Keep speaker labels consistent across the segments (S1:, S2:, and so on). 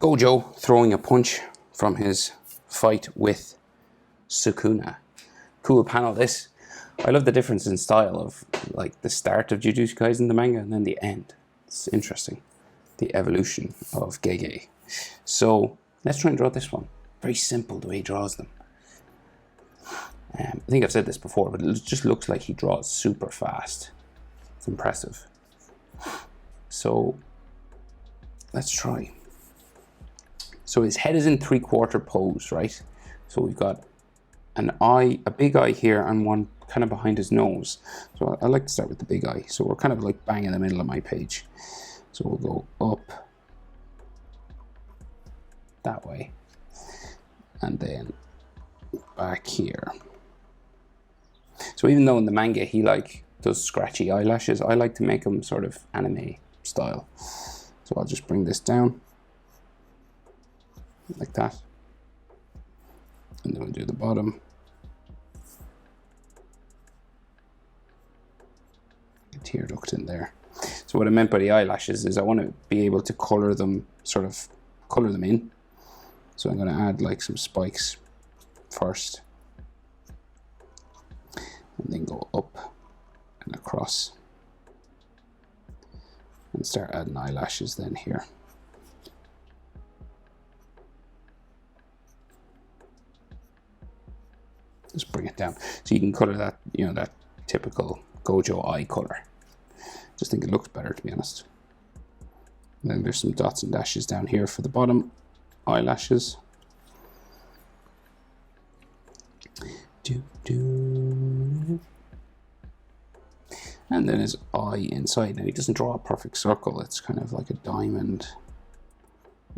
S1: Gojo throwing a punch from his fight with Sukuna. Cool panel this. I love the difference in style of like the start of Jujutsu Kaisen, the manga, and then the end. It's interesting. The evolution of Gege. So let's try and draw this one. Very simple the way he draws them. I think I've said this before, but it just looks like he draws super fast. It's impressive. So let's try. So his head is in 3/4 pose, right? So we've got an eye, a big eye here, and one kind of behind his nose. So I like to start with the big eye. So we're kind of like bang in the middle of my page. So we'll go up that way, and then back here. So even though in the manga he like does scratchy eyelashes, I like to make them sort of anime style. So I'll just bring this down like that, and then we'll do the bottom. A tear duct in there. So what I meant by the eyelashes is I want to be able to color them, sort of color them in. So I'm going to add like some spikes first, and then go up and across, and start adding eyelashes then here. Just bring it down so you can color that, you know, that typical Gojo eye color. Just think it looks better, to be honest. And then there's some dots and dashes down here for the bottom eyelashes. And then his eye inside. Now he doesn't draw a perfect circle, it's kind of like a diamond.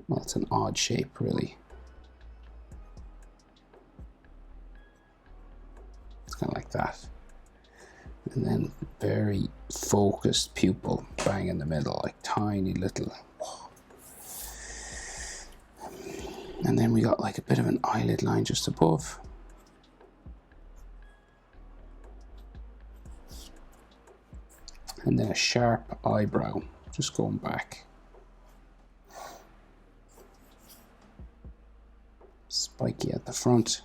S1: Well, it's an odd shape, really. It's kind of like that. And then very focused pupil, bang in the middle, like tiny little. And then we got like a bit of an eyelid line just above. And then a sharp eyebrow, just going back. Spiky at the front.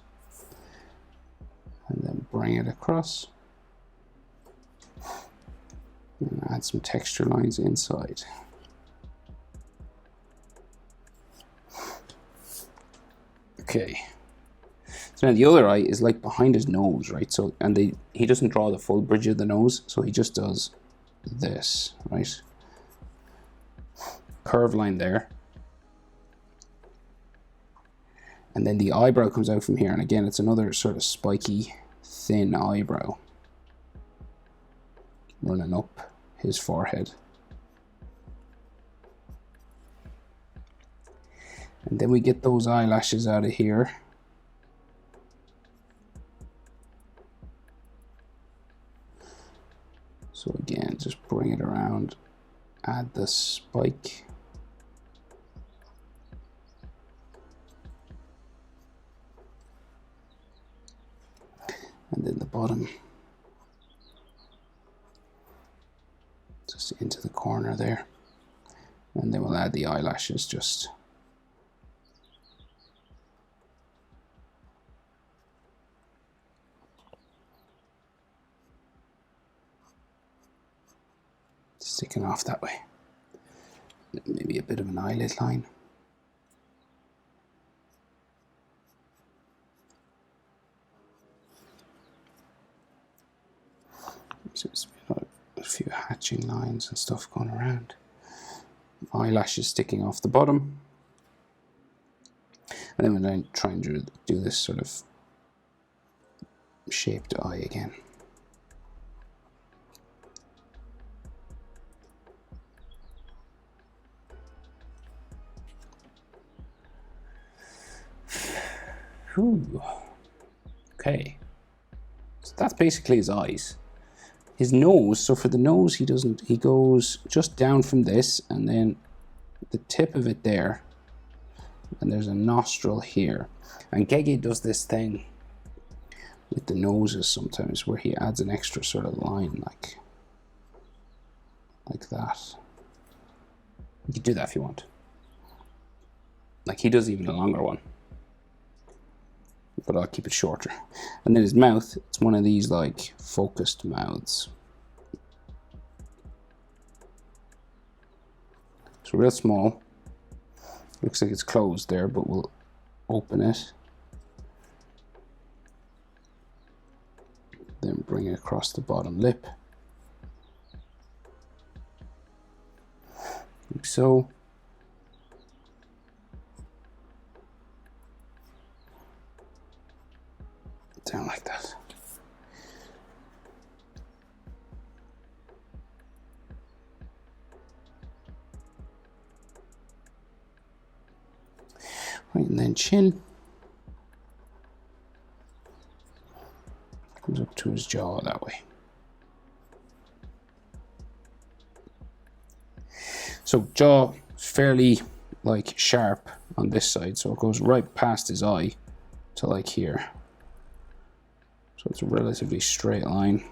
S1: And then bring it across. And add some texture lines inside. Okay. So now the other eye is like behind his nose, right? So, and he doesn't draw the full bridge of the nose, so he just does this, right? Curve line there. And then the eyebrow comes out from here, and again, it's another sort of spiky, thin eyebrow running up his forehead. And then we get those eyelashes out of here. So again, just bring it around, add the spike. And then the bottom. Just into the corner there. And then we'll add the eyelashes just. Sticking off that way. Maybe a bit of an eyelid line. So it's a few hatching lines and stuff going around. Eyelashes sticking off the bottom. And then we're going to try and do this sort of shaped eye again. Ooh. Okay, so that's basically his eyes. His nose, so for the nose he goes just down from this, and then the tip of it there, and there's a nostril here. And Gege does this thing with the noses sometimes where he adds an extra sort of line like that. You can do that if you want. Like he does even a longer one, but I'll keep it shorter. And then his mouth, it's one of these like focused mouths. It's real small. Looks like it's closed there, but we'll open it. Then bring it across the bottom lip. Like so. Down like that. Right, and then chin. Comes up to his jaw that way. So jaw is fairly like sharp on this side, so it goes right past his eye to like here. So it's a relatively straight line.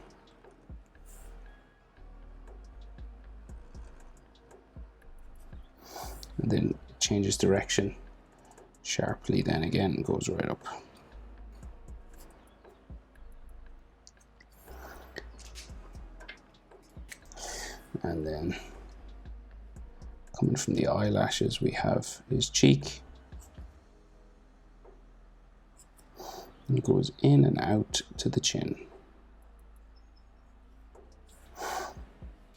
S1: And then changes direction sharply then again and goes right up. And then coming from the eyelashes, we have his cheek. And it goes in and out to the chin.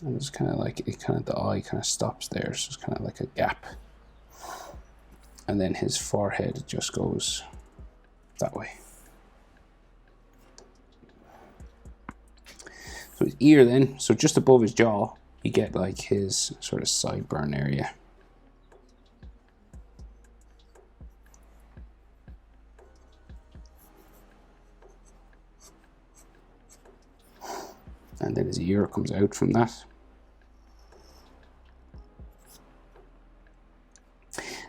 S1: And it's kind of like, the eye kind of stops there, so it's kind of like a gap. And then his forehead just goes that way. So his ear then, so just above his jaw, you get like his sort of sideburn area. And then his ear comes out from that.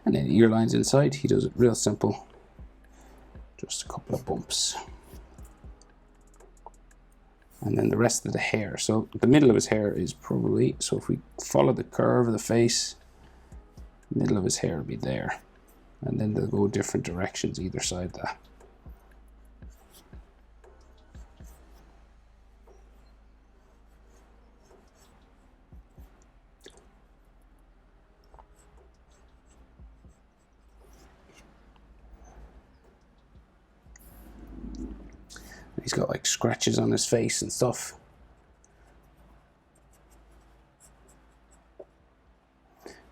S1: And then ear lines inside, he does it real simple. Just a couple of bumps. And then the rest of the hair. So the middle of his hair is probably, so if we follow the curve of the face, the middle of his hair will be there. And then they'll go different directions either side of that. He's got like scratches on his face and stuff.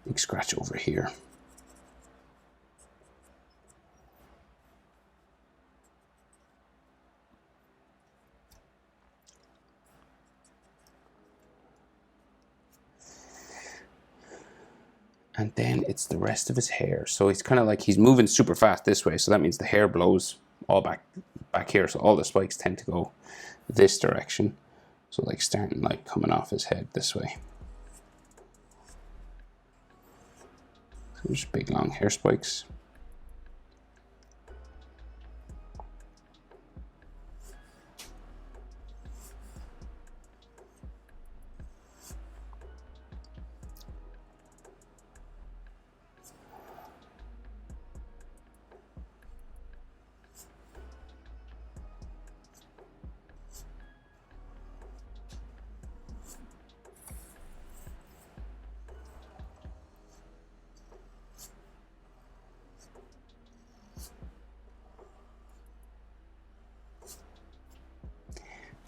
S1: Big scratch over here. And then it's the rest of his hair. So it's kind of like he's moving super fast this way. So that means the hair blows all back here, so all the spikes tend to go this direction, so like starting like coming off his head this way. So just big long hair spikes.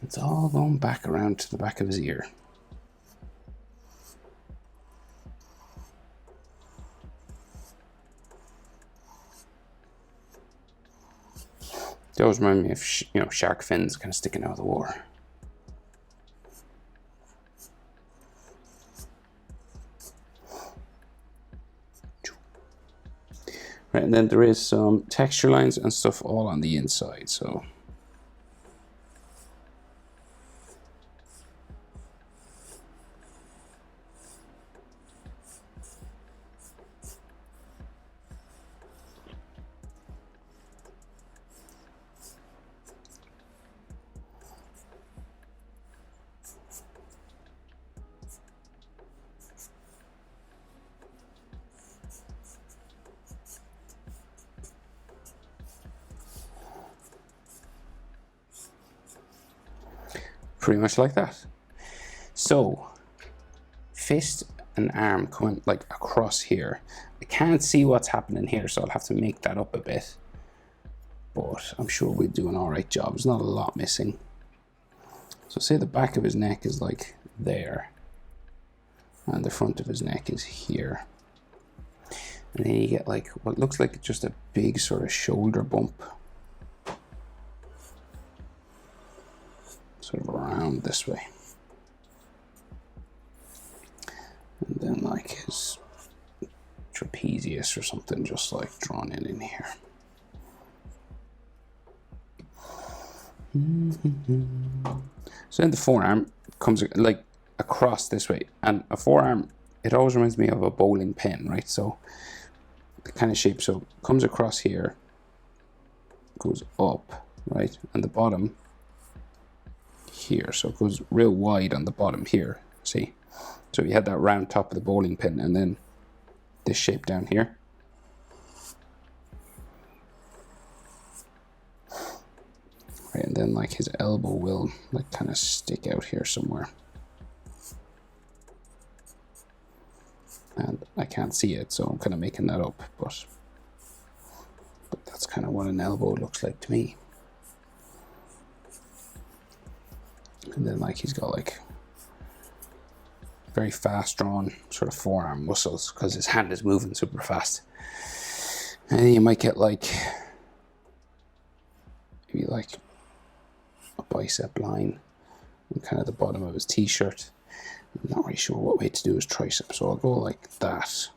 S1: It's all going back around to the back of his ear. They always remind me of, shark fins kind of sticking out of the water. Right, and then there is some texture lines and stuff all on the inside, so. pretty much like that. So, fist and arm coming like across here. I can't see what's happening here, so I'll have to make that up a bit. But I'm sure we'll do an alright job. There's not a lot missing. So say the back of his neck is like there. And the front of his neck is here. And then you get like what looks like just a big sort of shoulder bump. Sort of around this way. And then like his trapezius or something just like drawn in here. So then the forearm comes like across this way, and a forearm, it always reminds me of a bowling pin, right? So the kind of shape, so it comes across here, goes up, right, and the bottom here, so it goes real wide on the bottom here, see? So you had that round top of the bowling pin, and then this shape down here. Right, and then like his elbow will like kind of stick out here somewhere. And I can't see it, so I'm kind of making that up, but that's kind of what an elbow looks like to me. And then like he's got like very fast drawn sort of forearm muscles because his hand is moving super fast. And then you might get like maybe like a bicep line and kind of the bottom of his t-shirt. I'm not really sure what way to do his tricep, so I'll go like that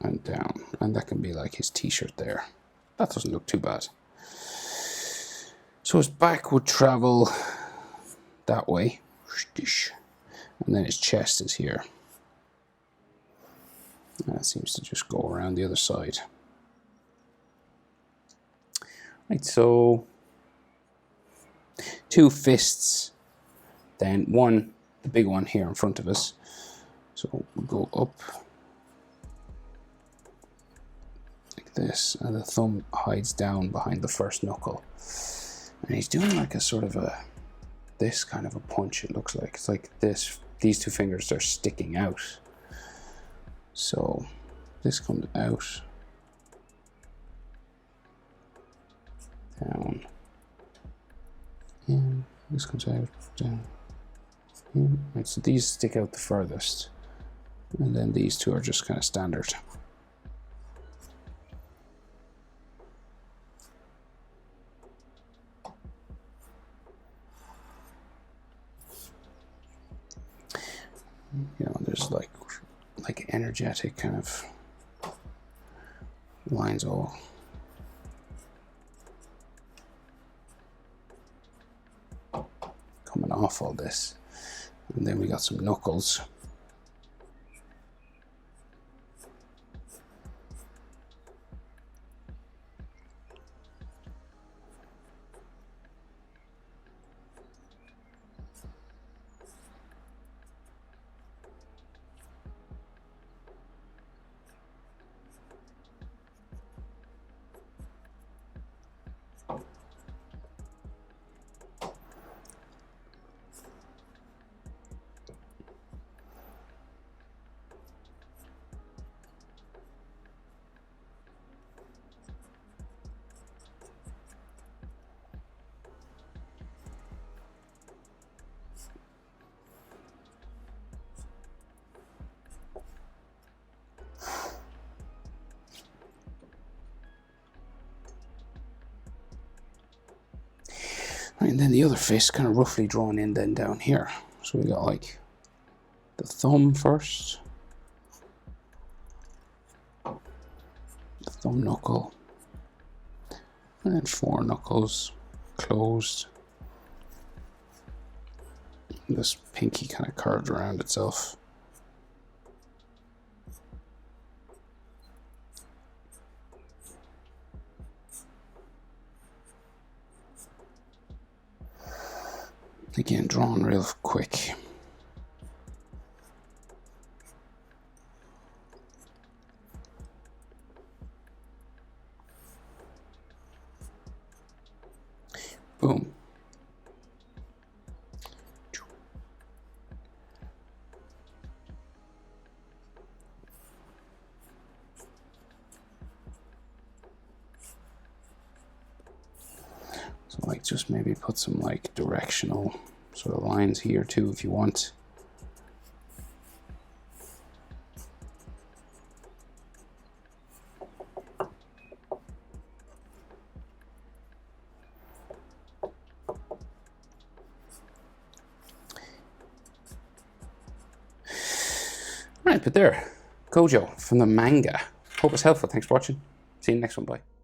S1: and down, and that can be like his t-shirt there. That doesn't look too bad. So his back would travel that way, and then his chest is here. And that seems to just go around the other side. Right, so 2 fists, then one, the big one here in front of us. So we'll go up like this, and the thumb hides down behind the first knuckle. And he's doing like a sort of this kind of a punch, it looks like. It's like this, these 2 fingers are sticking out. So this comes out, down, in, this comes out, down, in. Right, so these stick out the furthest, and then these 2 are just kind of standard. You know, there's like energetic kind of lines all coming off all this. And then we got some knuckles. Right, and then the other fist kind of roughly drawn in then down here. So we got like the thumb first, the thumb knuckle, and then 4 knuckles closed. And this pinky kind of curved around itself. Again, drawn real quick. Boom. like just maybe put some like directional sort of lines here too if you want. Right, but there, Gojo from the manga. Hope it's helpful. Thanks for watching. See you in the next one. Bye.